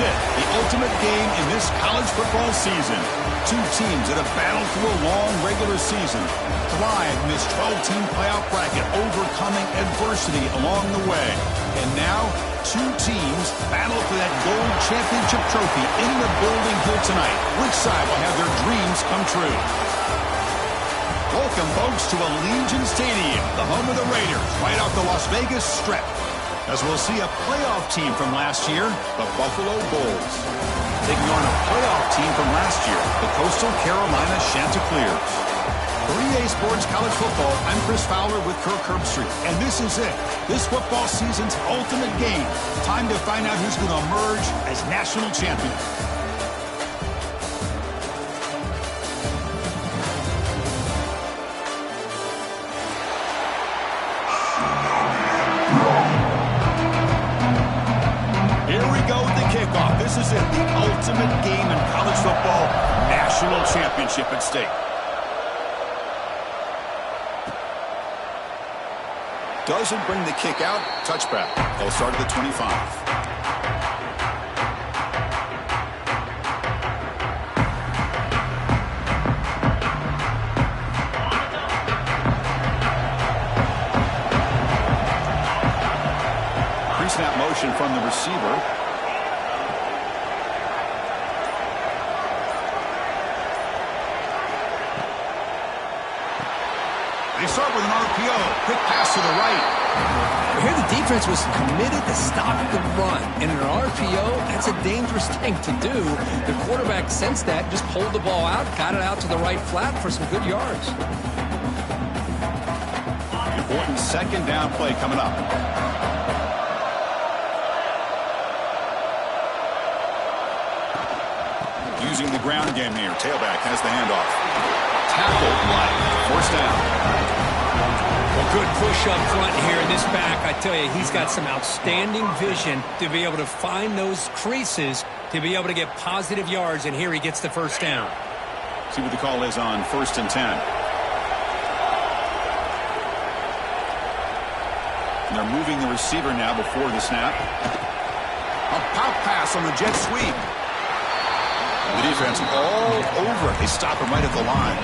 it, the ultimate game in this college football season. Two teams that have battled through a long regular season, thrived in this 12-team playoff bracket, overcoming adversity along the way. And now, two teams battle for that gold championship trophy in the building here tonight. Which side will have their dreams come true? Welcome, folks, to Allegiant Stadium, the home of the Raiders, right off the Las Vegas Strip. As we'll see a playoff team from last year, the Buffalo Bulls, taking on a playoff team from last year, the Coastal Carolina Chanticleers. 3A Sports College Football, I'm Chris Fowler with Kirk Herbstreit, and this is it. This football season's ultimate game. Time to find out who's going to emerge as national champion. This is it, the ultimate game in college football, national championship at stake. Doesn't bring the kick out, touchback. They'll start at the 25. Pre-snap motion from the receiver. They start with an RPO. Quick pass to the right. Here the defense was committed to stop the run. And in an RPO, that's a dangerous thing to do. The quarterback sensed that, just pulled the ball out, got it out to the right flat for some good yards. Important second down play coming up. Using the ground game here. Tailback has the handoff. Tackle block. First down. Well, good push up front here in this back. I tell you, he's got some outstanding vision to be able to find those creases, to be able to get positive yards, and here he gets the first down. See what the call is on 1st and 10. And they're moving the receiver now before the snap. A pop pass on the jet sweep. The defense all over it. They stop him right at the line.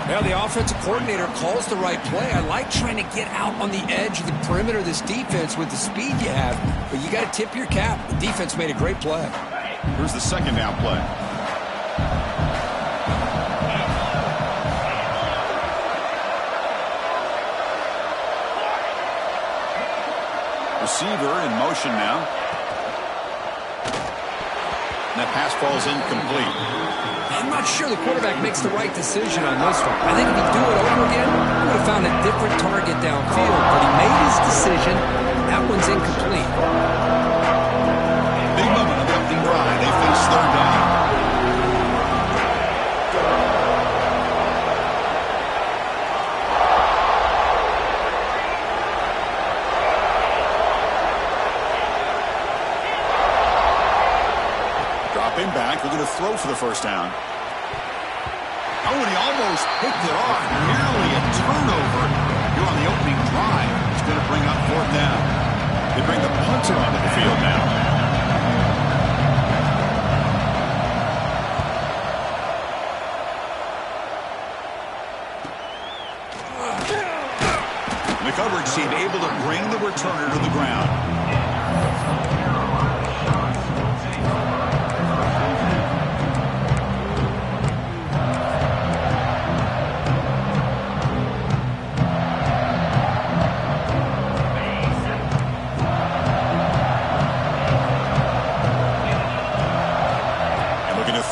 Well, the offensive coordinator calls the right play. I like trying to get out on the edge of the perimeter of this defense with the speed you have, but you got to tip your cap. The defense made a great play. Here's the second down play. Receiver in motion now. And that pass falls incomplete. I'm not sure the quarterback makes the right decision on this one. I think if he'd do it over again, he would have found a different target downfield. But he made his decision. That one's incomplete. Big moment on the opening drive. They face third down. Dropping back. Looking to throw for the first down. Oh, and he almost picked it off. Nearly a turnover here on the opening drive. It's going to bring up fourth down. They bring the punter onto the field now. And the coverage team able to bring the returner to the ground.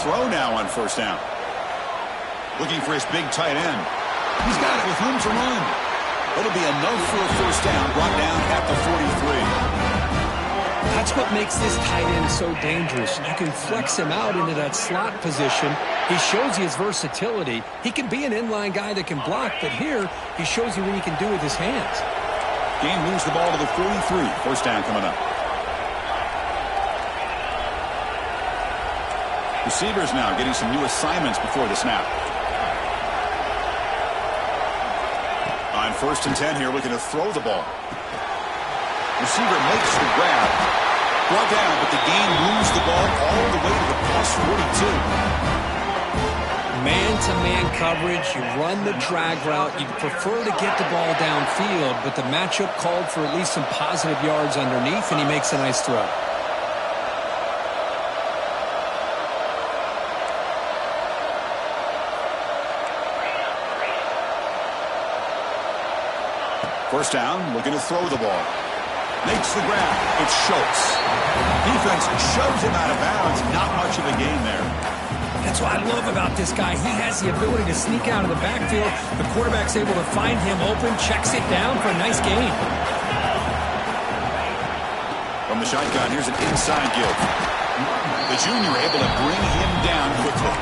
Throw now on first down. Looking for his big tight end. He's got it with room to run. It'll be enough for a first down. Brought down at the 43. That's what makes this tight end so dangerous. You can flex him out into that slot position. He shows you his versatility. He can be an inline guy that can block, but here he shows you what he can do with his hands. Game moves the ball to the 43. First down coming up. Receivers now getting some new assignments before the snap. On 1st and 10 here, looking to throw the ball. Receiver makes the grab. Brought down, but the gain moves the ball all the way to the plus 42. Man-to-man coverage, you run the drag route. You'd prefer to get the ball downfield, but the matchup called for at least some positive yards underneath, and he makes a nice throw. First down, looking to throw the ball. Makes the grab. It's Schultz. Defense shoves him out of bounds. Not much of a gain there. That's what I love about this guy. He has the ability to sneak out of the backfield. The quarterback's able to find him open, checks it down for a nice gain. From the shotgun, here's an inside give. The junior able to bring him down quickly.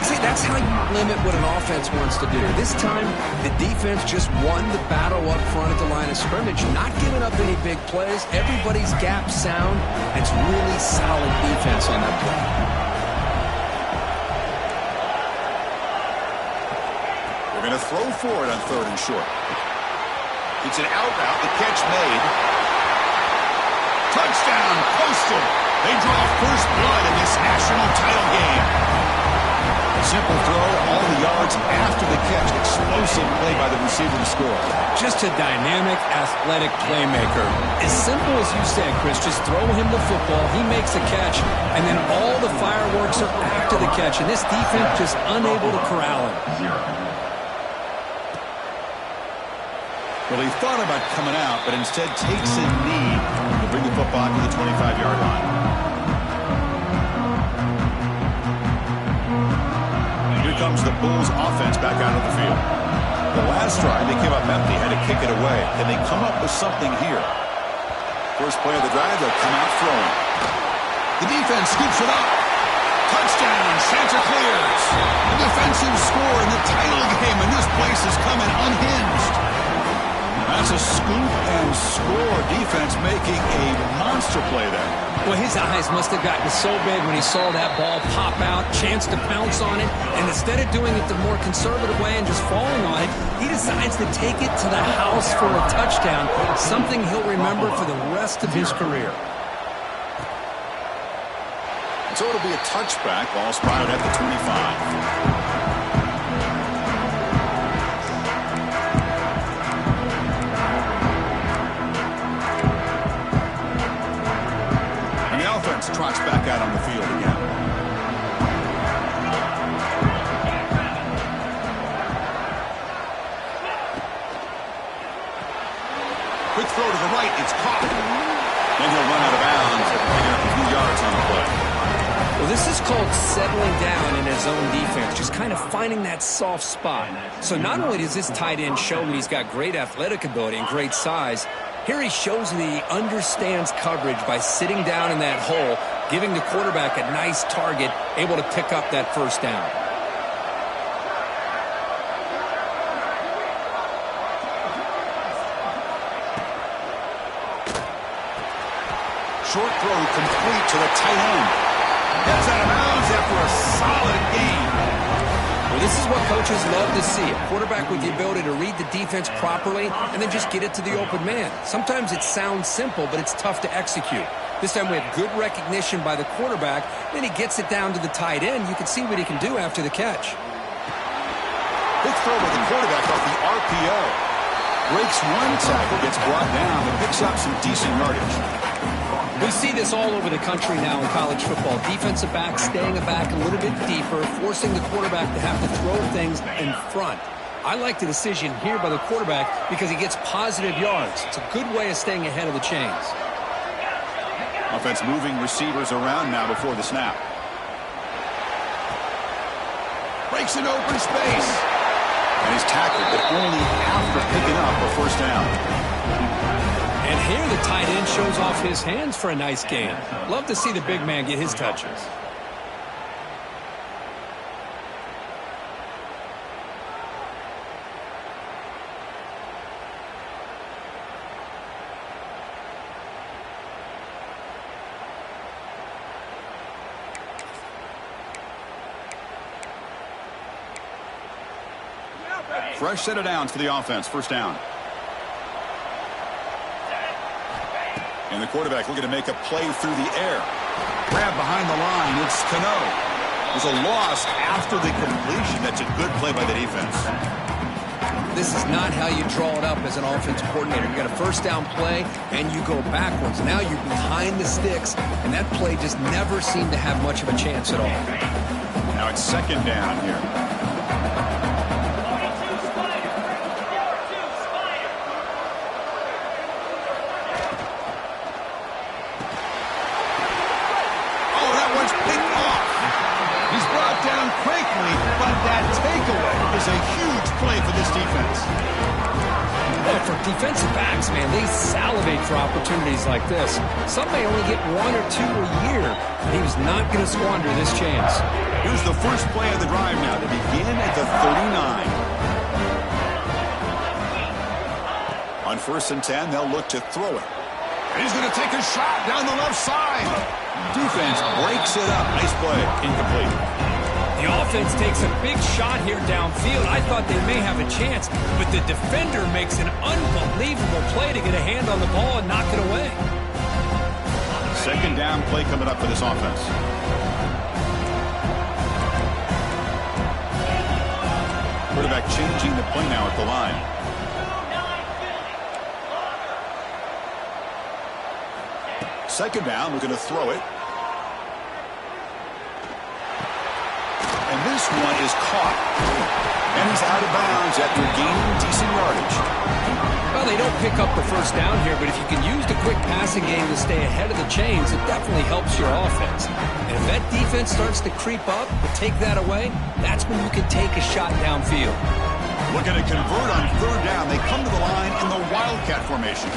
See, that's how you limit what an offense wants to do. This time, the defense just won the battle up front at the line of scrimmage, not giving up any big plays. Everybody's gap sound. It's really solid defense on that play. They're going to throw for it on 3rd and short. It's an out route. The catch made. Touchdown, posted. They draw first blood in this national title game. Simple throw, all the yards after the catch. Explosive play by the receiver to score. Just a dynamic, athletic playmaker. As simple as you said, Chris, just throw him the football, he makes a catch, and then all the fireworks are after the catch, and this defense just unable to corral him. Well, he thought about coming out, but instead takes a knee to bring the football to the 25-yard line. Comes the Bulls offense back out of the field. The last drive, they came up empty, had to kick it away. Can they come up with something here? First play of the drive, they'll come out throwing. The defense scoops it up. Touchdown, Chanticleers. A defensive score in the title game, and this place is coming unhinged. That's a scoop and score. Defense making a monster play there. Well, his eyes must have gotten so big when he saw that ball pop out, chance to pounce on it, and instead of doing it the more conservative way and just falling on it, he decides to take it to the house for a touchdown, something he'll remember for the rest of his career. So it'll be a touchback, ball spotted at the 25. Trots back out on the field again. Quick throw to the right. It's caught. Then he'll run out of bounds after picking up a few yards on the play. Well, this is called settling down in his own defense, just kind of finding that soft spot. So not only does this tight end show that he's got great athletic ability and great size, here he shows that he understands coverage by sitting down in that hole, giving the quarterback a nice target, able to pick up that first down. Short throw complete to the tight end. Gets out of bounds after a solid gain. Well, this is what coaches love to see. A quarterback with the ability to read the defense properly and then just get it to the open man. Sometimes it sounds simple, but it's tough to execute. This time we have good recognition by the quarterback. Then he gets it down to the tight end. You can see what he can do after the catch. Quick throw by the quarterback off the RPO. Breaks one tackle, gets brought down, but picks up some decent yardage. We see this all over the country now in college football. Defensive backs staying back a little bit deeper, forcing the quarterback to have to throw things in front. I like the decision here by the quarterback because he gets positive yards. It's a good way of staying ahead of the chains. Offense moving receivers around now before the snap. Breaks an open space. And he's tackled, but only after picking up a first down. And here the tight end shows off his hands for a nice gain. Love to see the big man get his touches. Fresh set of downs for the offense. First down. And the quarterback looking to make a play through the air. Grab behind the line. It's Cano. There's a loss after the completion. That's a good play by the defense. This is not how you draw it up as an offensive coordinator. You got a first down play, and you go backwards. Now you're behind the sticks, and that play just never seemed to have much of a chance at all. Now it's second down here. Oh, that one's picked off. He's brought down quickly, but that takeaway is a huge play for this defense. Well, for defensive backs, man, they salivate for opportunities like this. Some may only get one or two a year, and he was not going to squander this chance. Here's the first play of the drive now to begin at the 39. On 1st and 10, they'll look to throw it. And he's going to take a shot down the left side. Defense breaks it up. Nice play. Incomplete. The offense takes a big shot here downfield. I thought they may have a chance, but the defender makes an unbelievable play to get a hand on the ball and knock it away. Second down play coming up for this offense. Quarterback changing the play now at the line. Second down, we're going to throw it. And this one is caught. And he's out of bounds after gaining decent yardage. Well, they don't pick up the first down here, but if you can use the quick passing game to stay ahead of the chains, it definitely helps your offense. And if that defense starts to creep up or take that away, that's when you can take a shot downfield. Looking to convert on third down. They come to the line in the Wildcat formation.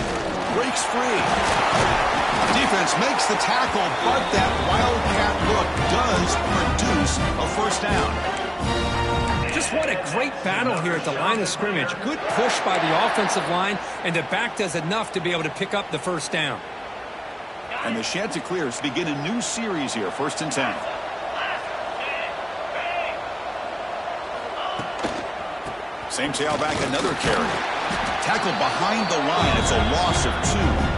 Breaks free. Defense makes the tackle, but that Wildcat look does produce a first down. Just what a great battle here at the line of scrimmage. Good push by the offensive line, and the back does enough to be able to pick up the first down. And the Chanticleers begin a new series here, 1st and 10. Same tailback, another carry. Tackled behind the line. It's a loss of 2.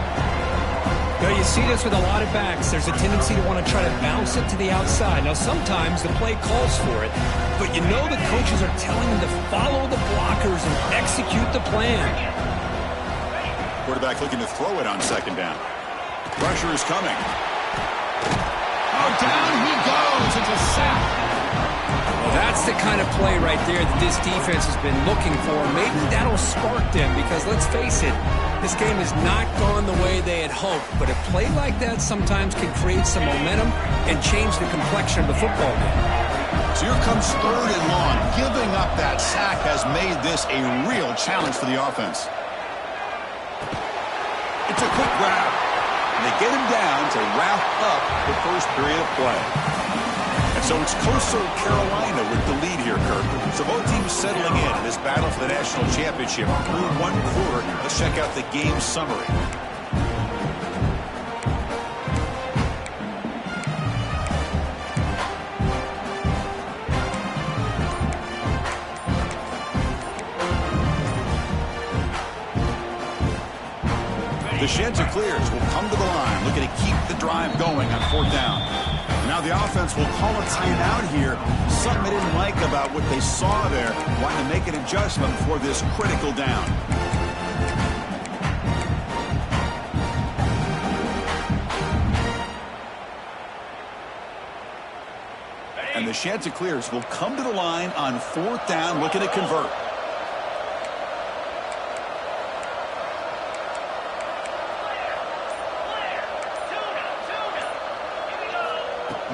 You see this with a lot of backs. There's a tendency to want to try to bounce it to the outside. Now, sometimes the play calls for it, but you know the coaches are telling them to follow the blockers and execute the plan. Quarterback looking to throw it on second down. Pressure is coming. Oh, down he goes. It's a sack. Well, that's the kind of play right there that this defense has been looking for. Maybe that'll spark them because, let's face it, this game has not gone the way they had hoped. But a play like that sometimes can create some momentum and change the complexion of the football game. So here comes third and long. Giving up that sack has made this a real challenge for the offense. It's a quick grab. And they get him down to wrap up the first period of play. And so it's Coastal Carolina with the lead here, Kirk. So both teams settling in this battle for the national championship through one quarter. Let's check out the game summary. The Chanticleers will come to the line, looking to keep the drive going on 4th down. Now the offense will call a timeout here. Something they didn't like about what they saw there. Wanting to make an adjustment before this critical down. And the Chanticleers will come to the line on 4th down, looking to convert.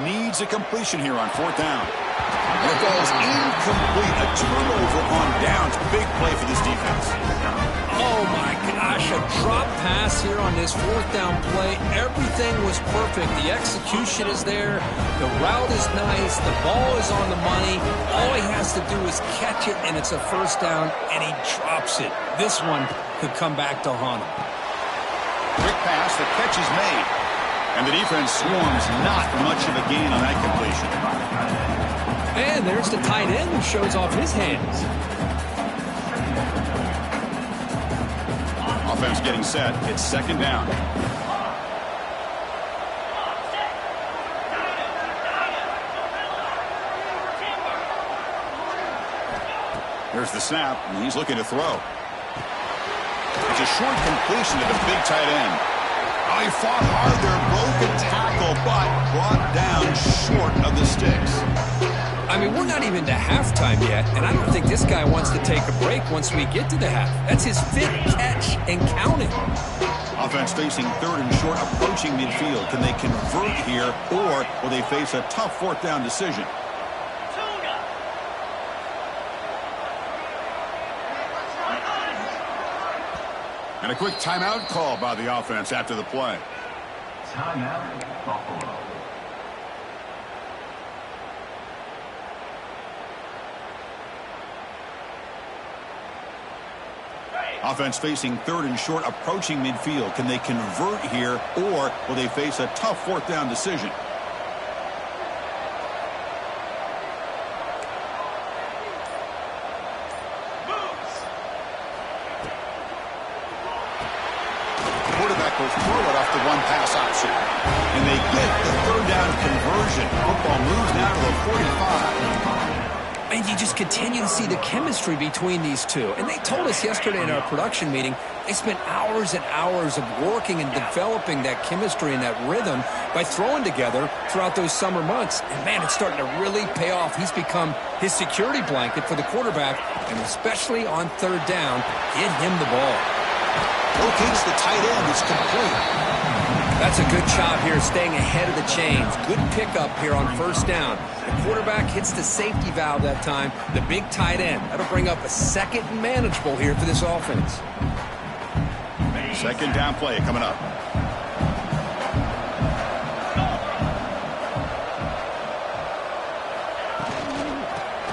Needs a completion here on 4th down. And it falls incomplete. A turnover on downs. Big play for this defense. Oh, my gosh. A drop pass here on this 4th down play. Everything was perfect. The execution is there. The route is nice. The ball is on the money. All he has to do is catch it, and it's a first down, and he drops it. This one could come back to haunt him. Quick pass. The catch is made. And the defense swarms not much of a gain on that completion. And there's the tight end who shows off his hands. Offense getting set. It's second down. Here's the snap, and he's looking to throw. It's a short completion to the big tight end. Oh, he fought hard there, broken tackle, but brought down short of the sticks. I mean, we're not even to halftime yet, and I don't think this guy wants to take a break once we get to the half. That's his 5th catch and counting. Offense facing 3rd and short, approaching midfield. Can they convert here, or will they face a tough 4th down decision? And a quick timeout call by the offense after the play. Timeout, Buffalo. Offense facing 3rd and short, approaching midfield. Can they convert here, or will they face a tough 4th down decision? Quarterback will throw it off the one-pass option. And they get the 3rd down conversion. Football moves now to the 45. And you just continue to see the chemistry between these two. And they told us yesterday in our production meeting, they spent hours and hours of working and developing that chemistry and that rhythm by throwing together throughout those summer months. And, man, it's starting to really pay off. He's become his security blanket for the quarterback, and especially on 3rd down, get him the ball. Locates the tight end. It's complete. That's a good job here staying ahead of the chains. Good pickup here on 1st down. The quarterback hits the safety valve that time. The big tight end. That'll bring up a 2nd and manageable here for this offense. 2nd down play coming up.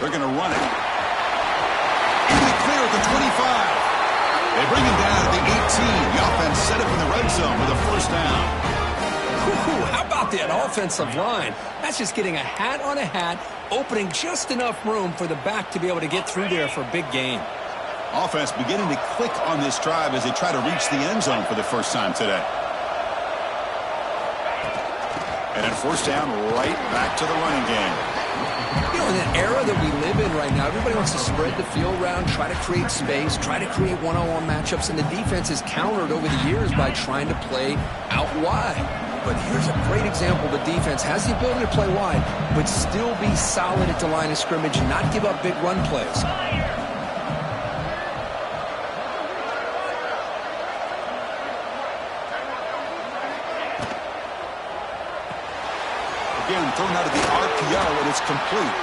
They're going to run it. Really clear at the 25. They bring him down at the 18. The offense set up in the red zone with a 1st down. Ooh, how about that offensive line? That's just getting a hat on a hat, opening just enough room for the back to be able to get through there for a big gain. Offense beginning to click on this drive as they try to reach the end zone for the first time today. And then 1st down, right back to the running game. You know, in an era that we live in right now, everybody wants to spread the field around, try to create space, try to create one-on-one matchups, and the defense is countered over the years by trying to play out wide. But here's a great example. The defense has the ability to play wide, but still be solid at the line of scrimmage and not give up big run plays. Again, thrown out of the RPO, and it's complete.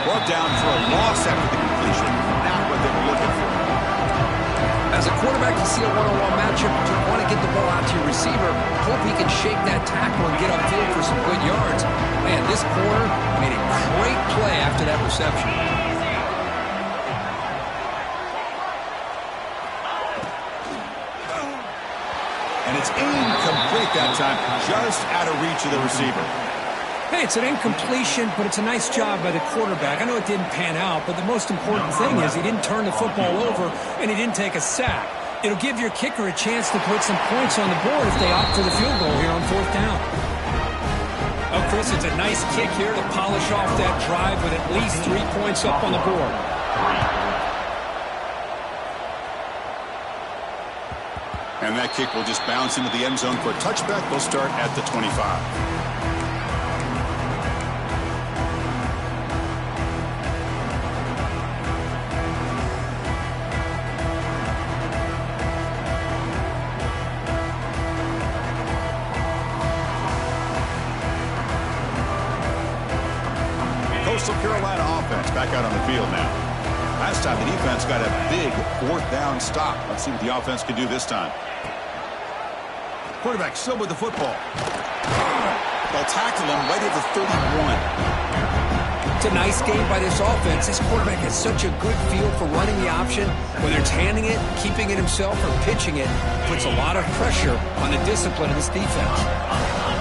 Brought down for a loss after the completion. Not what they were looking for. As a quarterback, you see a one-on-one matchup, you want to get the ball out to your receiver, hope he can shake that tackle and get upfield for some good yards. Man, this corner made a great play after that reception. And it's incomplete that time, just out of reach of the receiver. Hey, it's an incompletion, but it's a nice job by the quarterback. I know it didn't pan out, but the most important thing is he didn't turn the football over and he didn't take a sack. It'll give your kicker a chance to put some points on the board if they opt for the field goal here on 4th down. Oh, Chris, it's a nice kick here to polish off that drive with at least 3 points up on the board. And that kick will just bounce into the end zone for a touchback. They'll start at the 25. Coastal Carolina offense back out on the field now. Last time the defense got a big 4th down stop. Let's see what the offense can do this time. Quarterback still with the football. They'll tackle him right at the 31. It's a nice game by this offense. This quarterback has such a good feel for running the option. Whether it's handing it, keeping it himself, or pitching it, puts a lot of pressure on the discipline of this defense.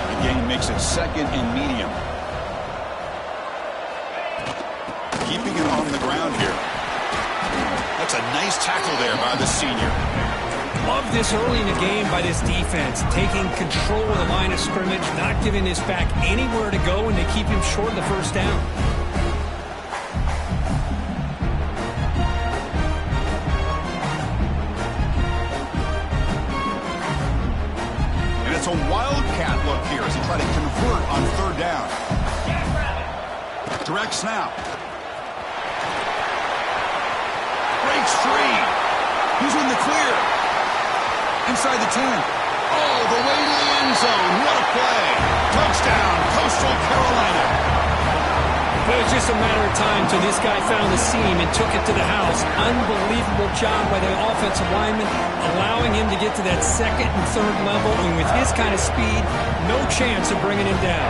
The game makes it 2nd and medium. Keeping it on the ground here. That's a nice tackle there by the senior. Love this early in the game by this defense, taking control of the line of scrimmage, not giving this back anywhere to go, and they keep him short of the 1st down. try to convert on third down. Direct snap. Breaks free. He's in the clear. Inside the 10. All the way to the end zone. What a play. Touchdown, Coastal Carolina. It was just a matter of time till this guy found the seam and took it to the house. Unbelievable job by the offensive lineman, allowing him to get to that second and third level. And with his kind of speed, no chance of bringing him down.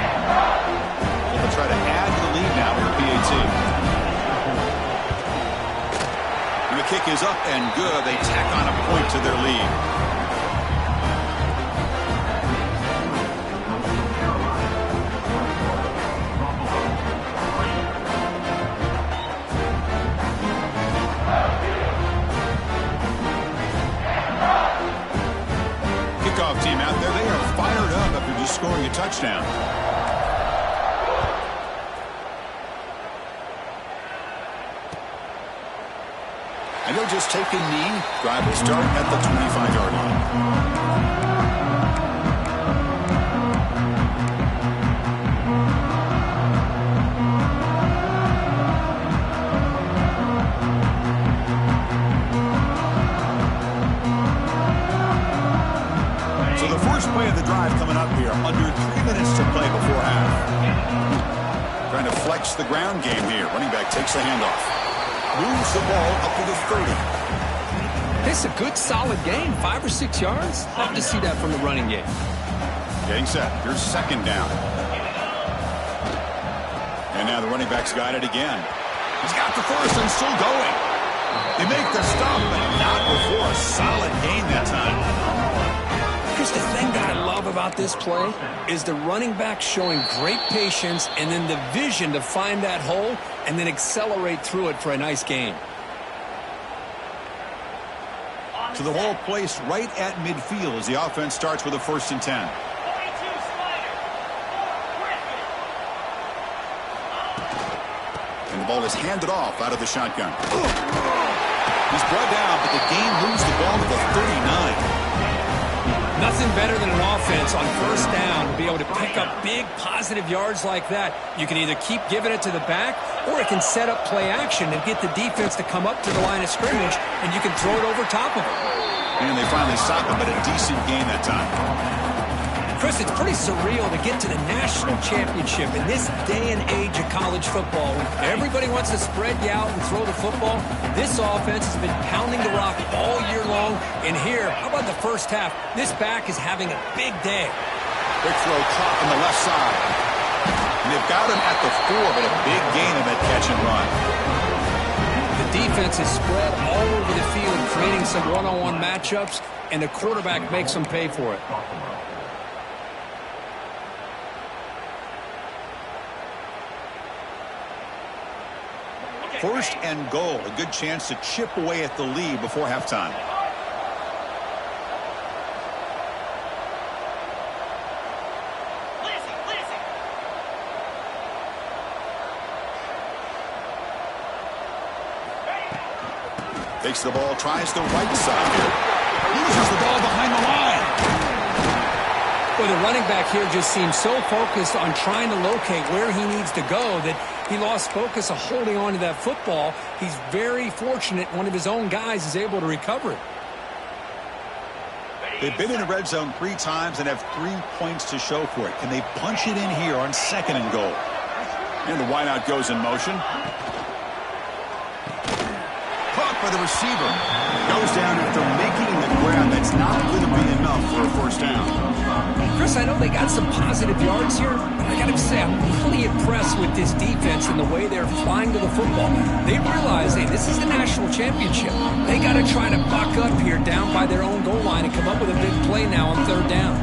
They'll try to add to the lead now for PAT. And the kick is up and good. They tack on a point to their lead. Kickoff team out there, they are fired up after just scoring a touchdown. And they'll just take a knee. Drive will start at the 25-yard line. So the first play of the drive coming up here. Under 3 minutes to play before half. Trying to flex the ground game here. Running back takes the handoff. Moves the ball up to the 30. It's a good, solid game. 5 or 6 yards. Love to see that from the running game. Getting set. Here's second down. And now the running back's got it again. He's got the first and still going. They make the stop, but not before a solid gain that time. Chris, the thing that I love about this play is the running back showing great patience and then the vision to find that hole and then accelerate through it for a nice gain. So the ball placed right at midfield as the offense starts with a 1st and 10. And the ball is handed off out of the shotgun. He's brought down, but the gain moves the ball to the 39. Nothing better than an offense on 1st down to be able to pick up big positive yards like that. You can either keep giving it to the back or it can set up play action and get the defense to come up to the line of scrimmage and you can throw it over top of them. And they finally stop him, but a decent gain that time. Chris, it's pretty surreal to get to the national championship in this day and age of college football. When everybody wants to spread you out and throw the football, this offense has been pounding the rock all year long. And here, how about the first half? This back is having a big day. Quick throw caught on the left side. And they've got him at the 4, but a big gain on that catch and run. The defense is spread all over the field, creating some one-on-one matchups, and the quarterback makes them pay for it. 1st and goal. A good chance to chip away at the lead before halftime. Takes the ball, tries the right side here. Loses the ball behind the line. Well, the running back here just seems so focused on trying to locate where he needs to go that he lost focus of holding on to that football. He's very fortunate one of his own guys is able to recover it. They've been in the red zone 3 times and have 3 points to show for it. Can they punch it in here on 2nd and goal? And the wideout goes in motion. Caught by the receiver. Goes down after making the grab. That's not going to be enough for a 1st down. Chris, I know they got some positive yards here, but I got to say I'm really impressed with this defense and the way they're flying to the football. They realize, hey, this is the national championship. They got to try to buck up here down by their own goal line and come up with a big play now on 3rd down.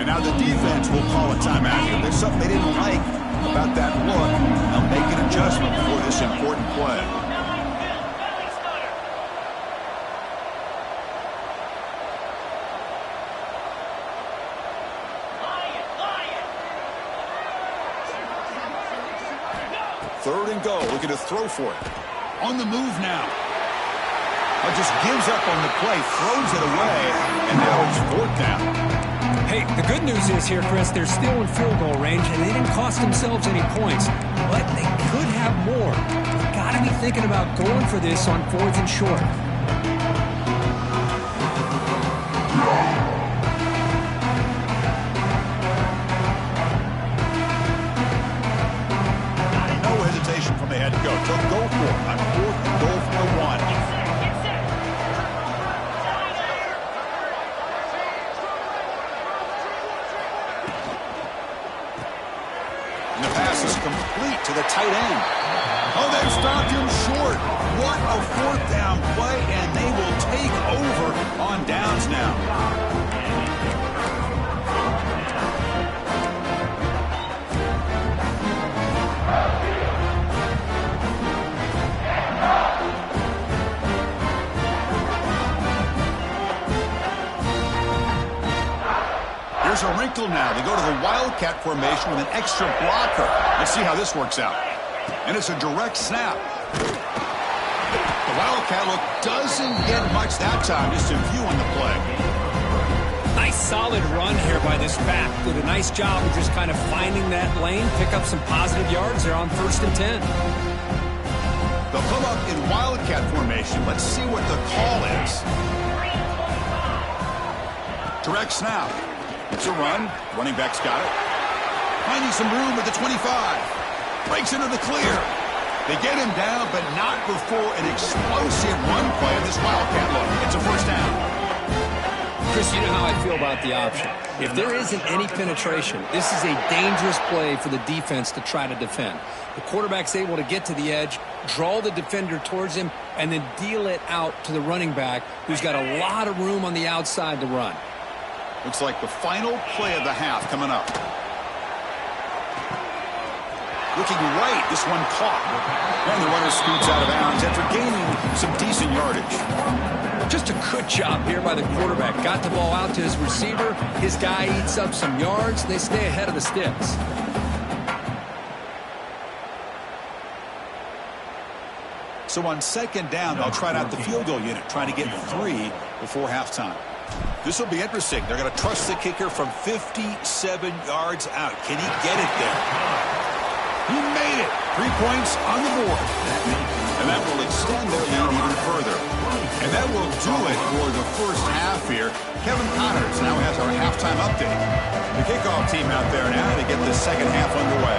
And now the defense will call a timeout here. There's something they didn't like about that look. They'll make an adjustment for this important play. Third and goal, looking to throw for it. On the move now. Just gives up on the play, throws it away, and now it's 4th down. Hey, the good news is here, Chris, they're still in field goal range, and they didn't cost themselves any points, but they could have more. You've got to be thinking about going for this on 4th and short. No hesitation from the head coach. He'll go for it on 4th and goal from the 1. And the pass is complete to the tight end. Oh, they've stopped him short. What a 4th down play, and they will take over on downs now. There's a wrinkle now. They go to the Wildcat formation with an extra blocker. Let's see how this works out. And it's a direct snap. The Wildcat look doesn't get much that time. Just a few on the play. Nice solid run here by this back. Did a nice job of just kind of finding that lane, pick up some positive yards there on 1st and 10. They'll come up in Wildcat formation. Let's see what the call is. Direct snap. It's a run. Running back's got it. Finding some room at the 25. Breaks into the clear. They get him down, but not before an explosive run play of this Wildcat look. It's a 1st down. Chris, you know how I feel about the option. If there isn't any penetration, this is a dangerous play for the defense to try to defend. The quarterback's able to get to the edge, draw the defender towards him, and then deal it out to the running back, who's got a lot of room on the outside to run. Looks like the final play of the half coming up. Looking right, this one caught. And the runner scoots out of bounds after gaining some decent yardage. Just a good job here by the quarterback. Got the ball out to his receiver. His guy eats up some yards. They stay ahead of the sticks. So on 2nd down, they'll try out the field goal unit, trying to get 3 before halftime. This will be interesting. They're going to trust the kicker from 57 yards out. Can he get it there? He made it. 3 points on the board. And that will extend their lead even further. And that will do it for the 1st half here. Kevin Connors now has our halftime update. The kickoff team out there now to get the 2nd half underway.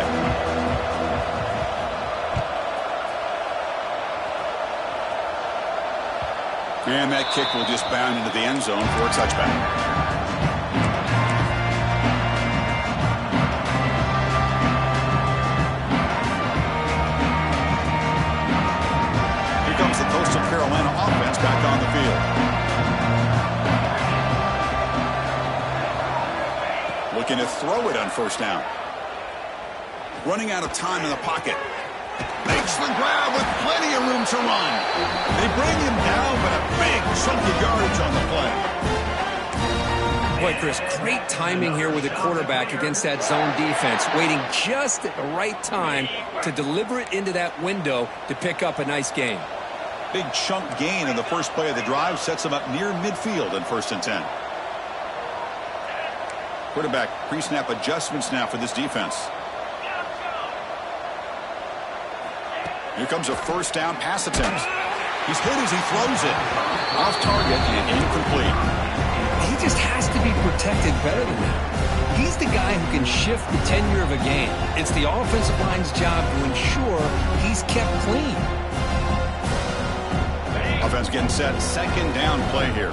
And that kick will just bound into the end zone for a touchback. Here comes the Coastal Carolina offense back on the field. Looking to throw it on 1st down. Running out of time in the pocket. Makes the grab with plenty of room to run. They bring him down, but a big chunk of yardage on the play. Boy, Chris, great timing here with the quarterback against that zone defense, waiting just at the right time to deliver it into that window to pick up a nice gain. Big chunk gain in the first play of the drive sets him up near midfield in 1st and 10. Quarterback pre-snap adjustments now for this defense. Here comes a 1st down pass attempt. He's hit as he throws it. Off target and incomplete. He just has to be protected better than that. He's the guy who can shift the tenure of a game. It's the offensive line's job to ensure he's kept clean. Offense getting set. 2nd down play here.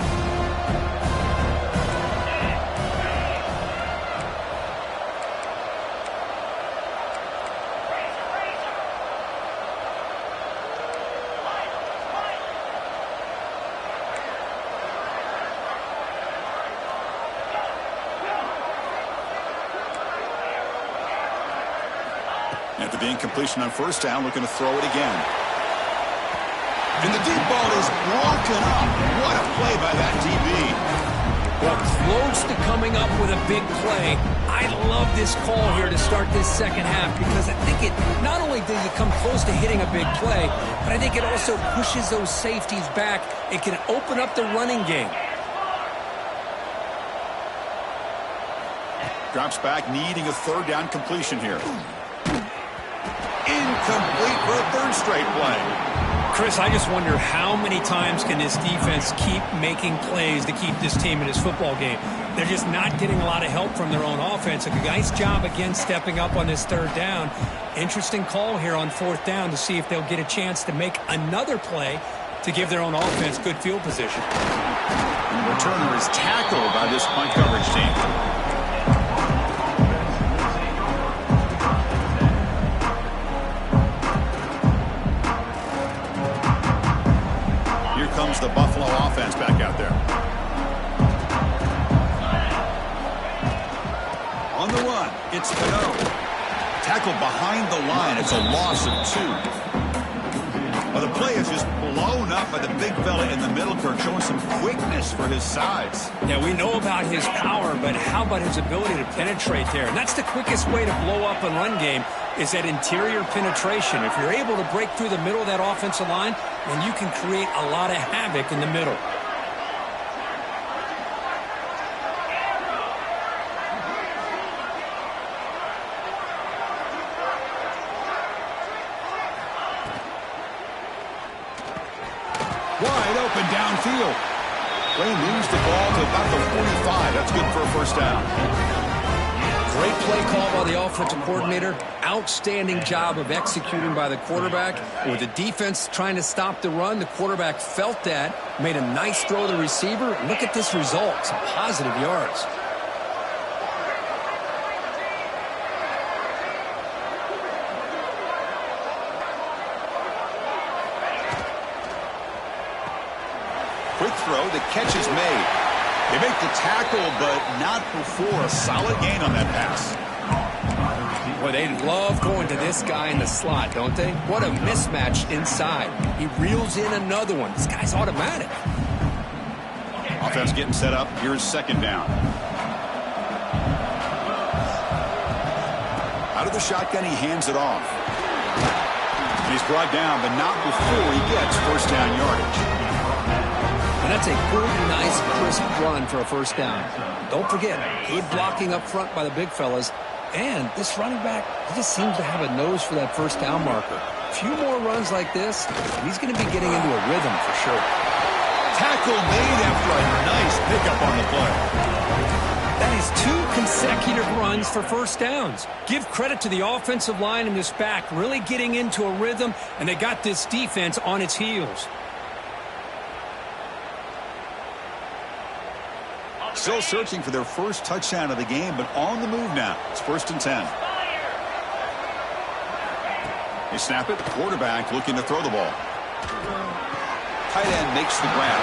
After the incompletion on 1st down, looking to throw it again. And the deep ball is broken up. What a play by that DB. Well, close to coming up with a big play. I love this call here to start this 2nd half because I think it not only did you come close to hitting a big play, but I think it also pushes those safeties back. It can open up the running game. Drops back, needing a third down completion here. Incomplete for a third straight play. Chris, I just wonder how many times can this defense keep making plays to keep this team in this football game. They're just not getting a lot of help from their own offense. A nice job again stepping up on this third down. Interesting call here on fourth down to see if they'll get a chance to make another play to give their own offense good field position. And the returner is tackled by this punt coverage team. Here comes the Buffalo offense back out there. On the run, it's Cano. Tackled behind the line. It's a loss of 2. Well, the play is just blown up by the big fella in the middle, Kirk, showing some quickness for his size. Yeah, we know about his power, but how about his ability to penetrate there? And that's the quickest way to blow up a run game, is that interior penetration. If you're able to break through the middle of that offensive line, then you can create a lot of havoc in the middle. Wide open downfield. They moves the ball to about the 45. That's good for a first down. Great play call by the offensive coordinator. Outstanding job of executing by the quarterback. With the defense trying to stop the run, the quarterback felt that, made a nice throw to the receiver. Look at this result. Some positive yards. Quick throw, the catch is made. They make the tackle, but not before a solid gain on that pass. Boy, they love going to this guy in the slot, don't they? What a mismatch inside. He reels in another one. This guy's automatic. Offense getting set up. Here's second down. Out of the shotgun, he hands it off. And he's brought down, but not before he gets first down yardage. And that's a good, nice, crisp run for a first down. Don't forget, good blocking up front by the big fellas. And this running back, he just seems to have a nose for that first down marker. A few more runs like this, and he's going to be getting into a rhythm for sure. Tackle made after a nice pickup on the play. That is 2 consecutive runs for first downs. Give credit to the offensive line and this back really getting into a rhythm, and they got this defense on its heels. Still searching for their first touchdown of the game, but on the move now. It's 1st and 10. They snap it. Quarterback looking to throw the ball. Tight end makes the grab.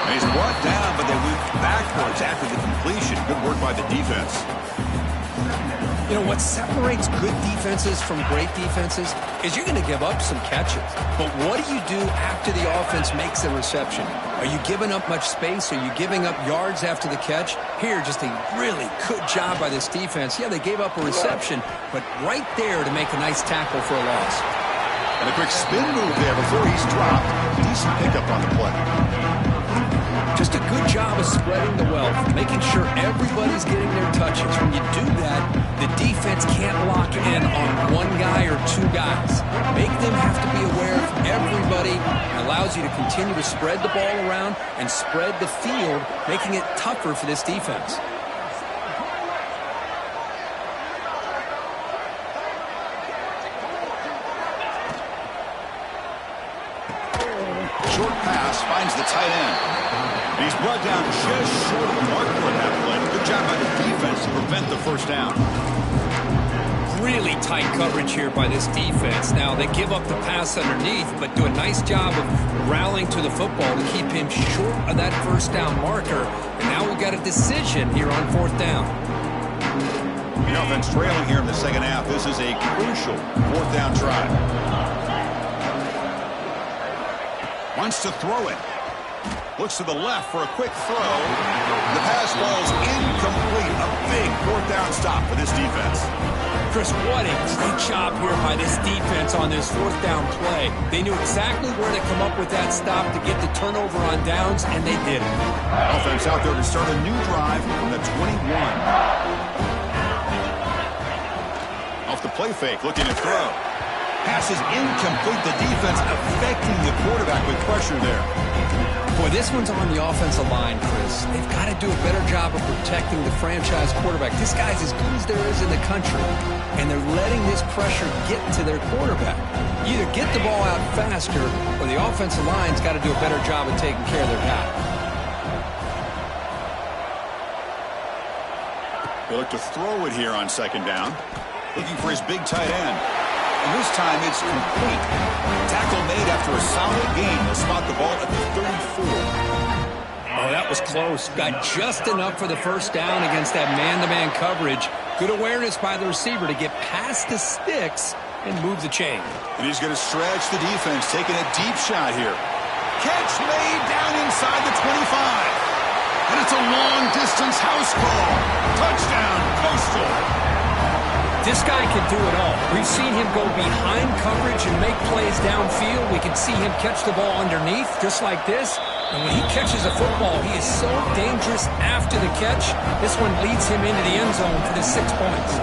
And he's brought down, but they move backwards after the completion. Good work by the defense. You know, what separates good defenses from great defenses is you're going to give up some catches. But what do you do after the offense makes the reception? Are you giving up much space? Are you giving up yards after the catch? Here, just a really good job by this defense. Yeah, they gave up a reception, but right there to make a nice tackle for a loss. And a quick spin move there before he's dropped. Decent pickup on the play. Just a good job of spreading the wealth, making sure everybody's getting their touches. When you do that, the defense can't lock in on one guy or 2 guys. Make them have to be aware of everybody. It allows you to continue to spread the ball around and spread the field, making it tougher for this defense. Short pass finds the tight end. And he's brought down just short of the marker on that play. Good job by the defense to prevent the first down. Really tight coverage here by this defense. Now, they give up the pass underneath, but do a nice job of rallying to the football to keep him short of that first down marker. And now we've got a decision here on 4th down. The offense trailing here in the second half. This is a crucial 4th down try. Wants to throw it. Looks to the left for a quick throw. The pass falls incomplete. A big 4th down stop for this defense. Chris, what a great job here by this defense on this 4th down play. They knew exactly where to come up with that stop to get the turnover on downs, and they did it. Offense out there to start a new drive from the 21. off the play fake, looking to throw. Pass is incomplete. The defense affecting the quarterback with pressure there. Boy, this one's on the offensive line, Chris. They've got to do a better job of protecting the franchise quarterback. This guy's as good as there is in the country, and they're letting this pressure get to their quarterback. Either get the ball out faster, or the offensive line's got to do a better job of taking care of their guy. They look to throw it here on second down. Looking for his big tight end. And this time it's complete. Tackle made after a solid gain. They'll spot the ball at the 34. Oh, that was close. Got just enough for the first down against that man-to-man coverage. Good awareness by the receiver to get past the sticks and move the chain. And he's going to stretch the defense, taking a deep shot here. Catch made down inside the 25. And it's a long-distance house call. Touchdown, Coastal. This guy can do it all. We've seen him go behind coverage and make plays downfield. We can see him catch the ball underneath, just like this. And when he catches a football, he is so dangerous after the catch. This one leads him into the end zone for the 6 points.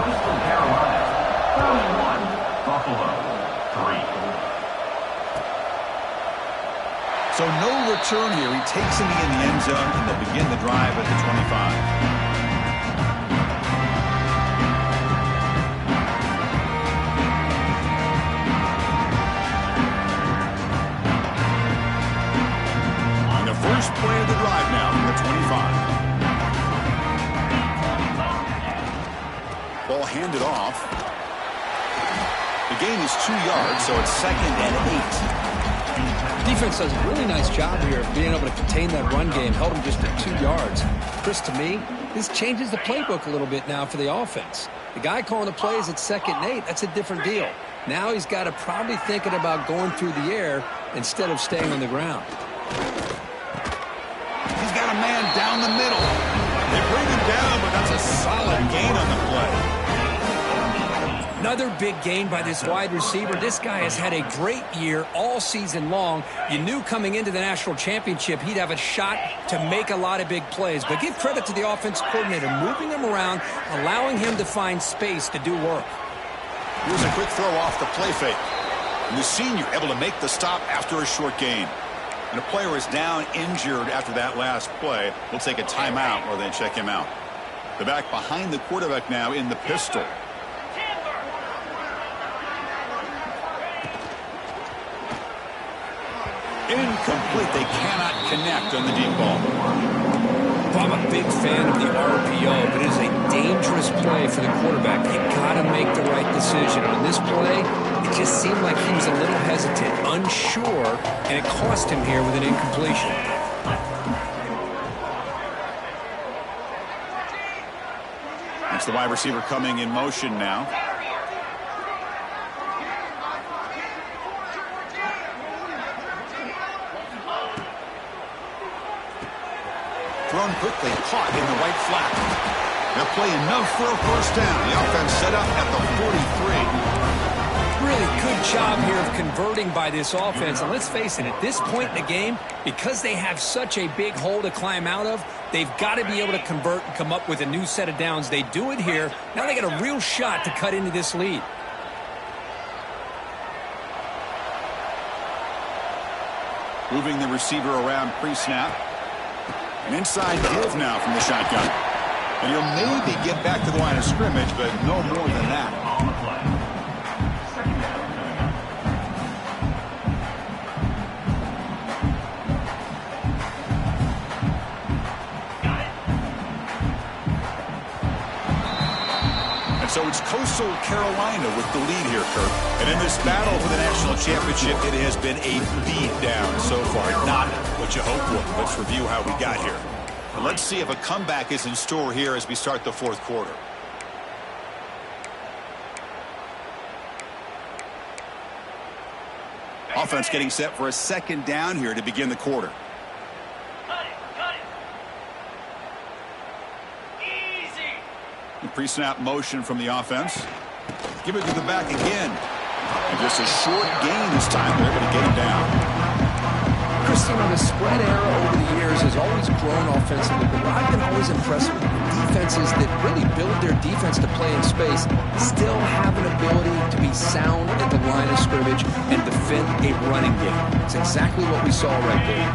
Coastal Carolina, 31, Buffalo, 3. So no return here. He takes him in the end zone, and they'll begin the drive at the 25. First play of the drive now from the 25. Ball handed off. The gain is 2 yards, so it's 2nd and 8. Defense does a really nice job here of being able to contain that run game. Held him just at 2 yards. Chris, to me, this changes the playbook a little bit now for the offense. The guy calling the plays at 2nd and 8, that's a different deal. Now he's got to probably thinking about going through the air instead of staying on the ground. He's got a man down the middle. They bring him down, but that's a solid gain on the play. Another big gain by this wide receiver. This guy has had a great year all season long. You knew coming into the national championship he'd have a shot to make a lot of big plays. But give credit to the offense coordinator, moving him around, allowing him to find space to do work. Here's a quick throw off the play fake. And the senior able to make the stop after a short gain. And a player is down injured after that last play. We'll take a timeout or then check him out. The back behind the quarterback now in the pistol. Incomplete. They cannot connect on the deep ball. I'm a big fan of the RPO, but it is a dangerous play for the quarterback. You've got to make the right decision. On this play, it just seemed like he was a little hesitant, unsure, and it cost him here with an incompletion. That's the wide receiver coming in motion now. Thrown quickly, caught in the right flat. They'll play enough for a first down. The offense set up at the 43. Really good job here of converting by this offense. And let's face it, at this point in the game, because they have such a big hole to climb out of, they've got to be able to convert and come up with a new set of downs. They do it here. Now they got a real shot to cut into this lead. Moving the receiver around pre-snap. An inside give now from the shotgun. And he'll maybe get back to the line of scrimmage, but no more than that. On the play. Second down. And so it's Coastal Carolina with the lead here, Kirk. And in this battle for the national championship, it has been a beatdown so far. Not what you hoped for. Let's review how we got here. And let's see if a comeback is in store here as we start the fourth quarter. Offense getting set for a second down here to begin the quarter. Pre-snap motion from the offense. Give it to the back again. And just a short gain this time. They're able to get him down. Chris, you know, the spread era over the years has always grown offensively, but what I've been always impressed with defenses that really build their defense to play in space still have an ability to be sound at the line of scrimmage and defend a running game. It's exactly what we saw right there.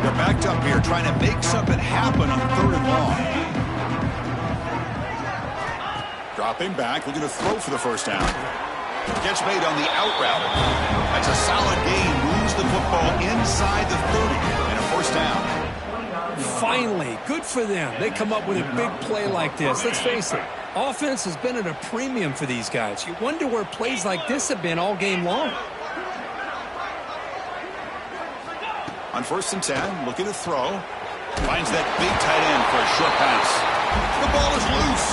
They're backed up here trying to make something happen on 3rd and long. Dropping back, looking to throw for the first down. Gets made on the out route. That's a solid gain. Moves the football inside the 30 and a first down. Finally, good for them. They come up with a big play like this. Let's face it, offense has been at a premium for these guys. You wonder where plays like this have been all game long. On 1st and 10, looking to throw. Finds that big tight end for a short pass. The ball is loose.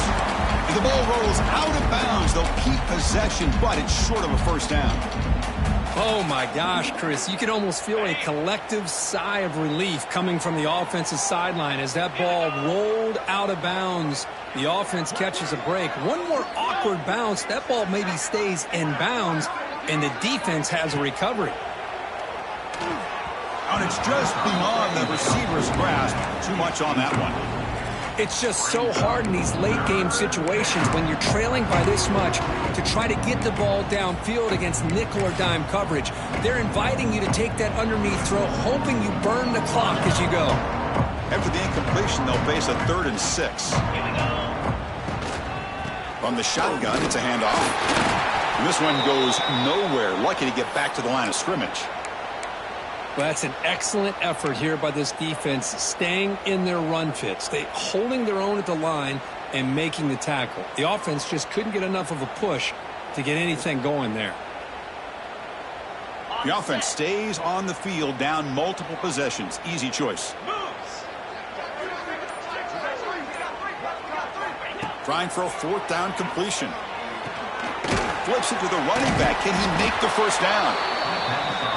And the ball rolls out of bounds. They'll keep possession, but it's short of a first down. Oh, my gosh, Chris. You can almost feel a collective sigh of relief coming from the offensive sideline as that ball rolled out of bounds. The offense catches a break. One more awkward bounce. That ball maybe stays in bounds, and the defense has a recovery. And it's just beyond the receiver's grasp. Too much on that one. It's just so hard in these late-game situations when you're trailing by this much to try to get the ball downfield against nickel or dime coverage. They're inviting you to take that underneath throw, hoping you burn the clock as you go. After the incompletion, they'll face a 3rd and 6. From the shotgun, it's a handoff. And this one goes nowhere. Lucky to get back to the line of scrimmage. Well, that's an excellent effort here by this defense, staying in their run fits. They holding their own at the line and making the tackle. The offense just couldn't get enough of a push to get anything going there. The offense stays on the field, down multiple possessions. Easy choice. Trying for a 4th down completion. Flips it to the running back. Can he make the first down?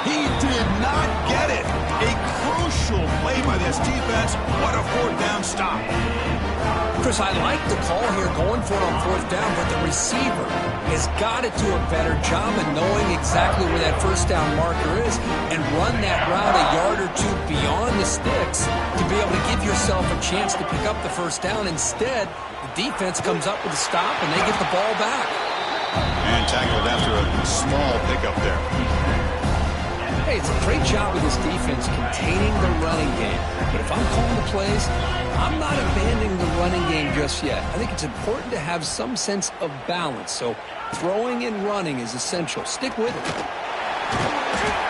He did not get it. A crucial play by this defense. What a 4th down stop. Chris, I like the call here going for it on 4th down, but the receiver has got to do a better job of knowing exactly where that first down marker is and run that route a yard or two beyond the sticks to be able to give yourself a chance to pick up the first down. Instead, the defense comes up with a stop and they get the ball back. And tackled after a small pickup there. Hey, it's a great job with this defense containing the running game. But if I'm calling the plays, I'm not abandoning the running game just yet. I think it's important to have some sense of balance. So throwing and running is essential. Stick with it.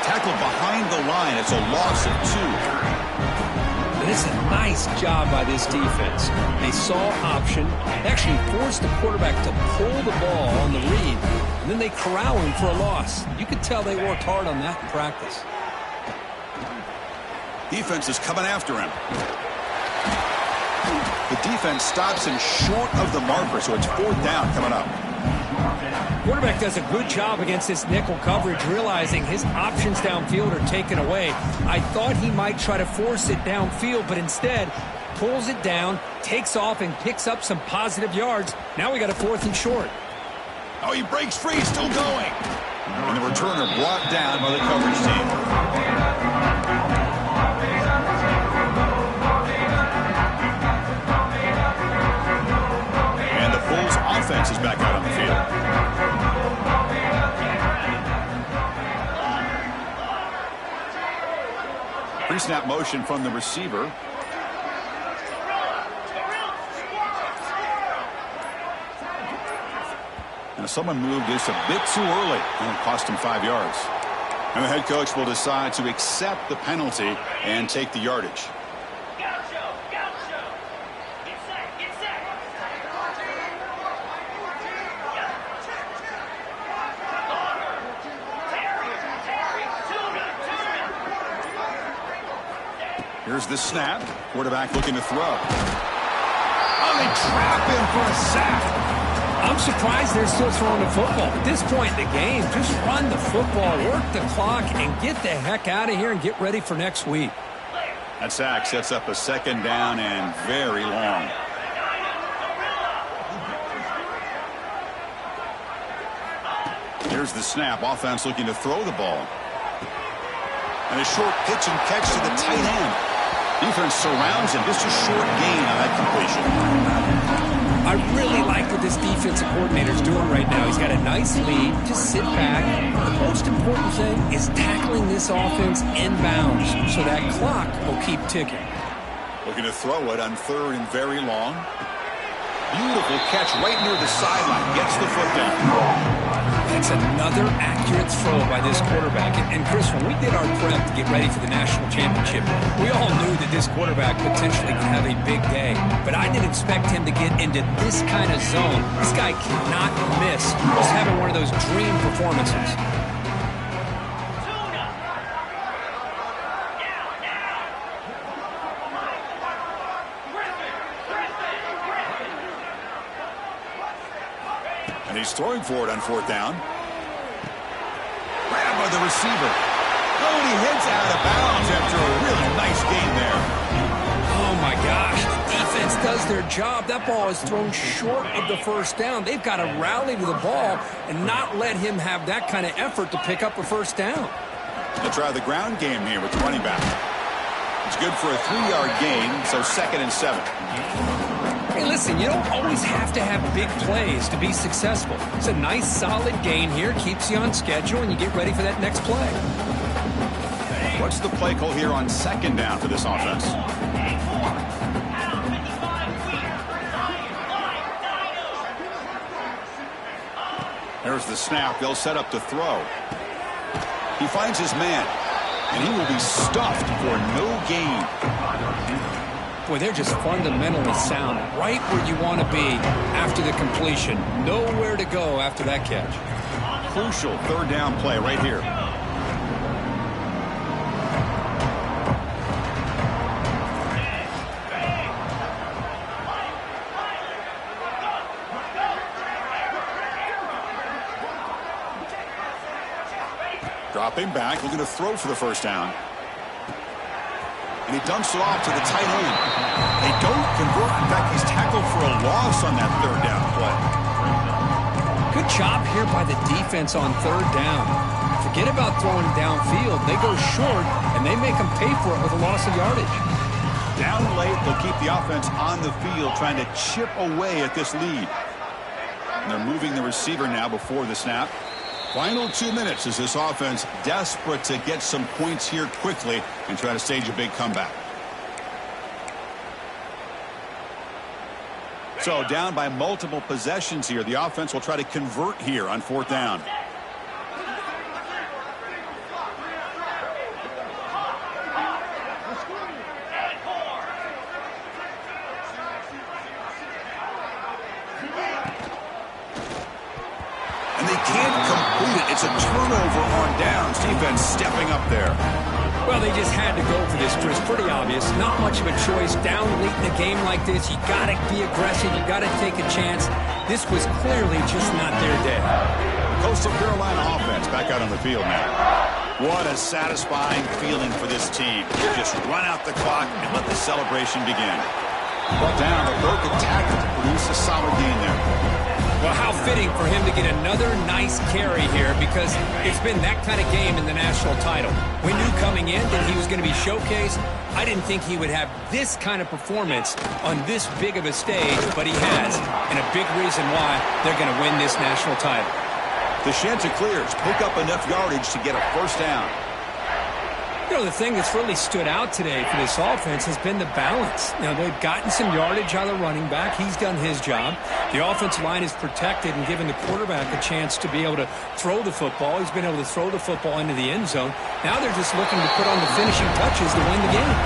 Tackled behind the line. It's a loss of 2. And it's a nice job by this defense. They saw option, actually forced the quarterback to pull the ball on the read, and then they corral him for a loss. You could tell they worked hard on that in practice. Defense is coming after him. The defense stops him short of the marker, so it's 4th down coming up. Quarterback does a good job against this nickel coverage, realizing his options downfield are taken away. I thought he might try to force it downfield, but instead pulls it down, takes off, and picks up some positive yards. Now we got a 4th and short. Oh, he breaks free, still going. And the returner brought down by the coverage team. And the Bulls offense is back out on the field. Pre-snap motion from the receiver. And someone moved this a bit too early, and it cost him 5 yards. And the head coach will decide to accept the penalty and take the yardage. Here's the snap. Quarterback looking to throw. Oh, they trap him for a sack. I'm surprised they're still throwing the football. At this point in the game, just run the football, work the clock, and get the heck out of here and get ready for next week. That sack sets up a 2nd down and very long. Here's the snap. Offense looking to throw the ball. And a short pitch and catch to the tight end. Defense surrounds him. Just a short gain on that completion. I really like what this defensive coordinator is doing right now. He's got a nice lead. Just sit back. The most important thing is tackling this offense inbounds so that clock will keep ticking. Looking to throw it on 3rd and very long. Beautiful catch right near the sideline. Gets the foot down. That's another accurate throw by this quarterback. And Chris, when we did our prep to get ready for the national championship, we all knew that this quarterback potentially could have a big day. But I didn't expect him to get into this kind of zone. This guy cannot miss just having one of those dream performances. And he's throwing for it on 4th down. Grabbed by the receiver. Oh, and he heads out of bounds after a really nice gain there. Oh, my gosh. The defense does their job. That ball is thrown short of the 1st down. They've got to rally to the ball and not let him have that kind of effort to pick up a 1st down. They'll try the ground game here with the running back. It's good for a 3-yard gain, so 2nd and 7. Hey, listen, you don't always have to have big plays to be successful. It's a nice, solid gain here. Keeps you on schedule, and you get ready for that next play. What's the play call here on 2nd down for this offense? There's the snap. They'll set up to throw. He finds his man, and he will be stuffed for no gain. Boy, they're just fundamentally sound, right where you want to be after the completion. Nowhere to go after that catch. Crucial 3rd down play right here. Dropping back, looking to throw for the 1st down. And he dumps it off to the tight end. They don't convert. In fact, he's tackled for a loss on that 3rd down play. Good job here by the defense on 3rd down. Forget about throwing downfield. They go short, and they make them pay for it with a loss of yardage. Down late, they'll keep the offense on the field, trying to chip away at this lead. And they're moving the receiver now before the snap. Final 2 minutes as this offense desperate to get some points here quickly and try to stage a big comeback. So down by multiple possessions here. The offense will try to convert here on 4th down. And they can't complete it. It's a turnover on downs. Defense stepping up there. Well, they just had to go for this, Chris. Pretty obvious. Not much of a choice. Down late in a game like this, you got to be aggressive. You got to take a chance. This was clearly just not their day. Coastal Carolina offense back out on the field now. What a satisfying feeling for this team. Just run out the clock and let the celebration begin. Brought down a broken tackle to produce a solid gain there. Well, how fitting for him to get another nice carry here, because it's been that kind of game in the national title. We knew coming in that he was going to be showcased. I didn't think he would have this kind of performance on this big of a stage, but he has, and a big reason why they're going to win this national title. The Chanticleers pick up enough yardage to get a 1st down. You know, the thing that's really stood out today for this offense has been the balance. Now, they've gotten some yardage out of the running back. He's done his job. The offensive line is protected and given the quarterback a chance to be able to throw the football. He's been able to throw the football into the end zone. Now they're just looking to put on the finishing touches to win the game.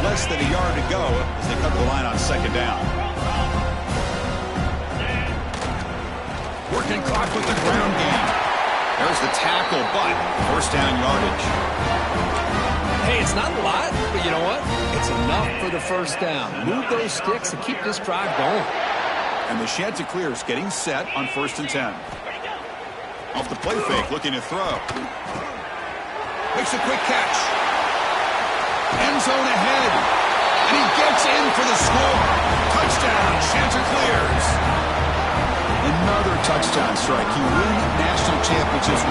Less than a yard to go as they cut the line on 2nd down. Working clock with the ground game. There's the tackle, but 1st down yardage. Hey, it's not a lot, but you know what? It's enough for the 1st down. Move those sticks and keep this drive going. And the Chanticleers getting set on 1st and 10. Off the play fake, looking to throw. Makes a quick catch. End zone ahead. And he gets in for the score. Touchdown, Chanticleers. Another touchdown strike. You win national championships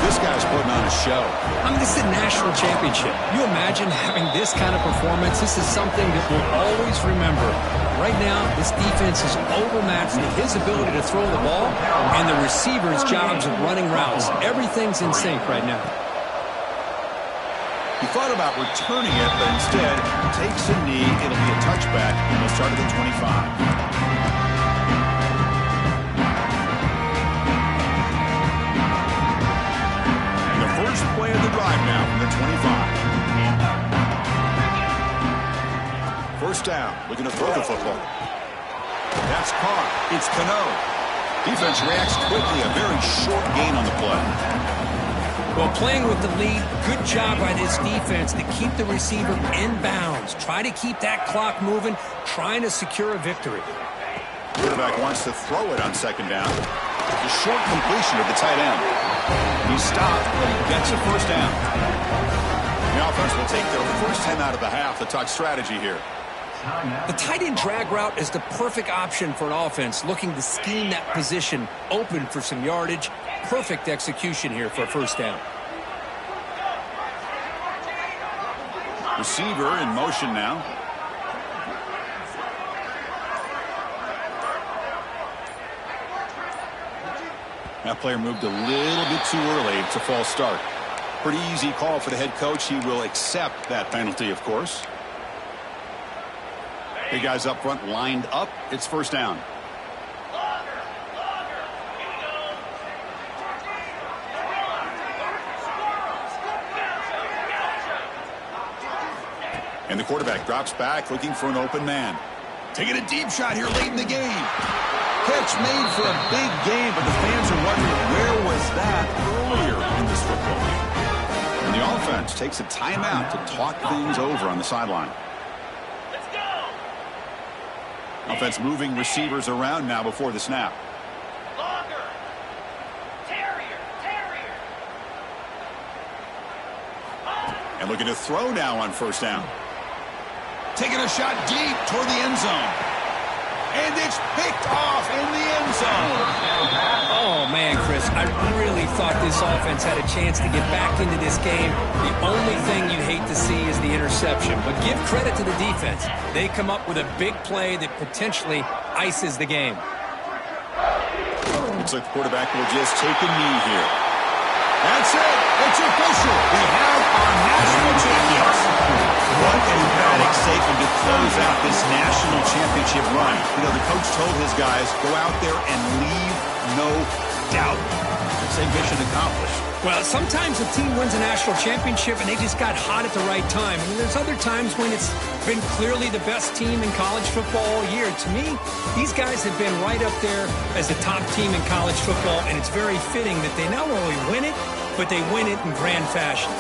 This guy's putting on a show. I mean, this is a national championship. You imagine having this kind of performance? This is something that we'll always remember. Right now, this defense is overmatched in his ability to throw the ball and the receiver's jobs of running routes. Everything's in sync right now. He thought about returning it, but instead takes a knee. It'll be a touchback, and he'll start at the 25. First play of the drive now from the 25. First down, looking to throw the football. That's caught. It's Cano. Defense reacts quickly. A very short gain on the play. Well, playing with the lead, good job by this defense to keep the receiver in bounds. Try to keep that clock moving, trying to secure a victory. Quarterback wants to throw it on second down. A short completion to the tight end. He stopped, but he gets a first down. The offense will take their first 10 out of the half to talk strategy here. The tight end drag route is the perfect option for an offense looking to scheme that position open for some yardage. Perfect execution here for a first down. Receiver in motion now. That player moved a little bit too early. It's a false start. Pretty easy call for the head coach. He will accept that penalty, of course. Big guys up front lined up. It's first down. And the quarterback drops back looking for an open man. Taking a deep shot here late in the game. Catch made for a big game, but the fans are wondering where was that earlier in this football game. And the offense takes a timeout to talk things over on the sideline. Let's go. Offense moving receivers around now before the snap. Longer. Terrier. And looking to throw now on first down. Taking a shot deep toward the end zone. And it's picked off in the end zone. Oh, man, Chris, I really thought this offense had a chance to get back into this game. The only thing you hate to see is the interception. But give credit to the defense. They come up with a big play that potentially ices the game. Looks like the quarterback will just take a knee here. That's it. It's official. We have our national champions. What emphatic statement to close out this national championship run. You know, the coach told his guys, go out there and leave no doubt. Say mission accomplished. Well, sometimes a team wins a national championship and they just got hot at the right time. And there's other times when it's been clearly the best team in college football all year. To me, these guys have been right up there as the top team in college football, and it's very fitting that they not only win it, but they win it in grand fashion.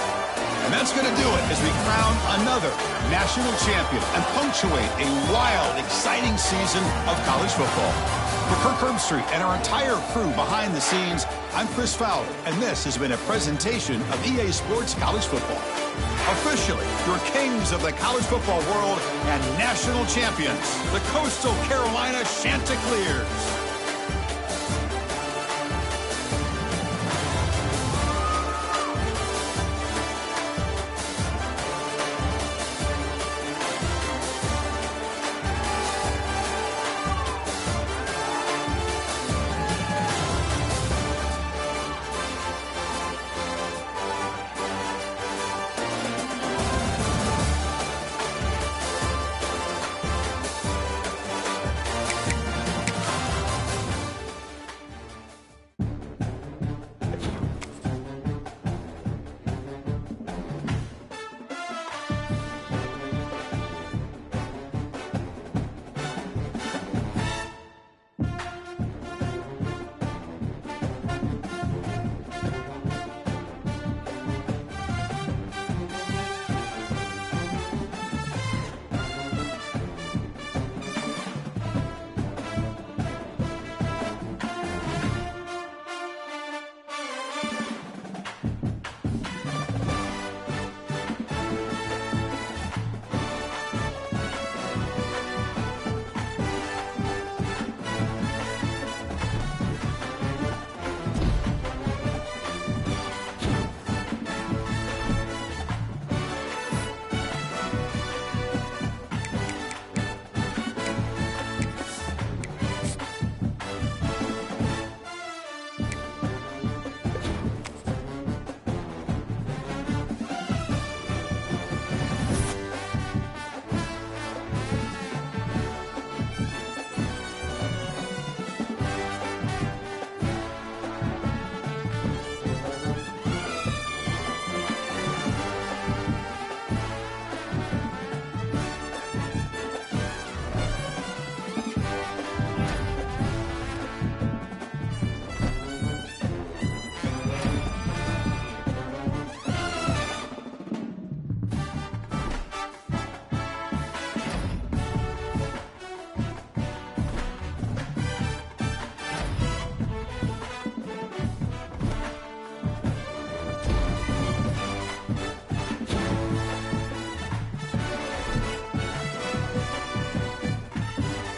And that's going to do it as we crown another national champion and punctuate a wild, exciting season of college football. For Kirk Herbstreit and our entire crew behind the scenes, I'm Chris Fowler, and this has been a presentation of EA Sports College Football. Officially, your kings of the college football world and national champions, the Coastal Carolina Chanticleers.